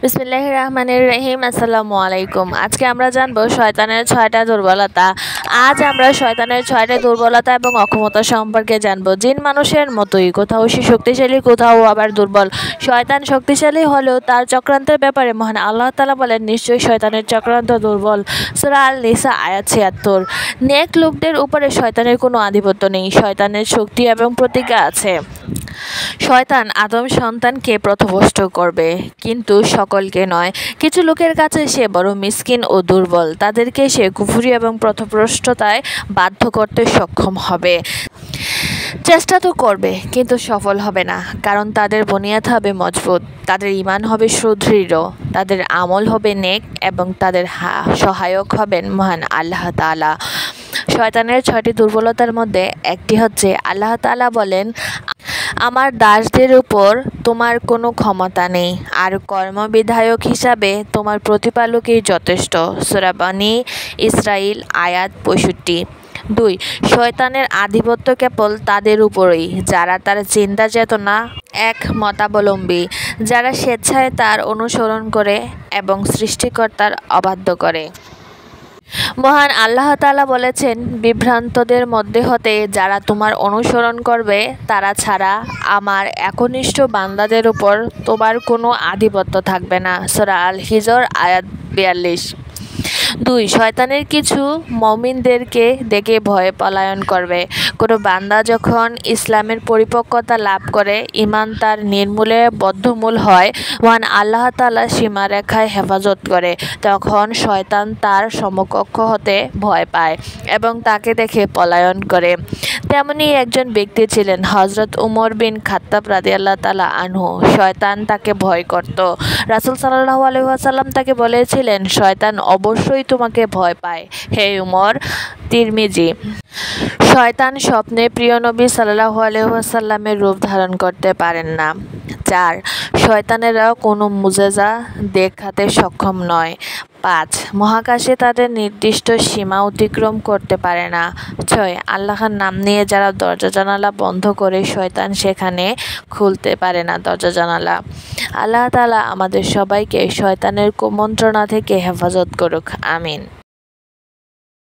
বিসমিল্লাহির রহমানির রহিম। আসসালামু আলাইকুম। আজকে আমরা জানবো শয়তানের 6টা দুর্বলতা। আজ আমরা শয়তানের 6টা দুর্বলতা এবং অক্ষমতা সম্পর্কে জানবো। জিন মানুষের মতোই, কোথাও সে শক্তিশালী, কোথাও আবার দুর্বল। শয়তান শক্তিশালী হলেও তার চক্রান্তের ব্যাপারে মহান আল্লাহ তাআলা বলেন, নিশ্চয়ই শয়তানের চক্রান্ত দুর্বল। সূরা আন-নিসা আয়াত ৭৬। নেক লোকদের উপরে শয়তানের কোনো আধিপত্য নেই। শয়তানের শক্তি এবং প্রতিজ্ঞা আছে। শয়তান আদম সন্তানকে পথভ্রষ্ট করবে, কিন্তু সকলকে নয়। কিছু লোকের কাছে সে বড় মিসকিন ও দুর্বল, তাদেরকে সে কুফরি এবং পথভ্রষ্টতায় বাধ্য করতে সক্ষম হবে। চেষ্টা তো করবে, কিন্তু সফল হবে না, কারণ তাদের বুনিয়াদ হবে মজবুত, তাদের ঈমান হবে সুদৃঢ়, তাদের আমল হবে নেক এবং তাদের সহায়ক হবেন মহান আল্লাহ তাআলা। শয়তানের 6টি দুর্বলতার মধ্যে একটি হচ্ছে, আল্লাহ তাআলা বলেন, আমার দাসদের উপর তোমার কোনো ক্ষমতা নেই, আর কর্মবিধায়ক হিসাবে তোমার প্রতিপালকই যথেষ্ট। সূরা বনী ইসরাঈল আয়াত ৬৫। ২. শয়তানের আধিপত্য কেবল তাদের উপরই যারা তার চিন্তা চেতনা এক মতাবলম্বী, যারা স্বেচ্ছায় তার অনুসরণ করে এবং সৃষ্টিকর্তার অবাধ্য করে। মহান আল্লাহ তাআলা বলেছেন, বিভ্রান্তদের মধ্যে হতে যারা তোমার অনুসরণ করবে, তারা ছাড়া আমার একনিষ্ঠ বান্দাদের উপর তোমার কোনো আধিপত্য থাকবে না। সূরা আল-হিজর আয়াত ৪২। ২. শয়তানের কিছু মুমিনদেরকে দেখে ভয়ে পলায়ন করবে। কোনো বান্দা যখন ইসলামের পরিপক্কতা লাভ করে, ঈমান তার নির্মূলে বদ্ধমূল হয়, মহান আল্লাহ তাআলা সীমারেখায় হেফাজত করে, তখন শয়তান তার সমকক্ষ হতে ভয় পায় এবং তাকে দেখে পলায়ন করে। তেমনি একজন ব্যক্তি ছিলেন হযরত উমর বিন খাত্তাব রাদিয়াল্লাহু তাআলা আনহু। শয়তান তাকে ভয় করত। রাসূল সাল্লাল্লাহু আলাইহি ওয়াসাল্লাম তাকে বলেছিলেন, শয়তান অবশ্যই তোমাকে ভয় পায়, হে উমর। তিরমিজি। শয়তান স্বপ্নে প্রিয় নবী সাল্লাল্লাহু আলাইহি ওয়াসাল্লামের রূপ ধারণ করতে পারেন না। ৪. শয়তানেরা কোনো মুজেজা দেখাতে সক্ষম নয়। ৫. মহাকাশে তাদের নির্দিষ্ট সীমা অতিক্রম করতে পারে না। ৬. আল্লাহর নাম নিয়ে যারা দরজা জানালা বন্ধ করে, শয়তান সেখানে খুলতে পারে না দরজা জানালা। আল্লাহ তাআলা আমাদের সবাইকে শয়তানের কুমন্ত্রণা থেকে হেফাজত করুক। আমিন।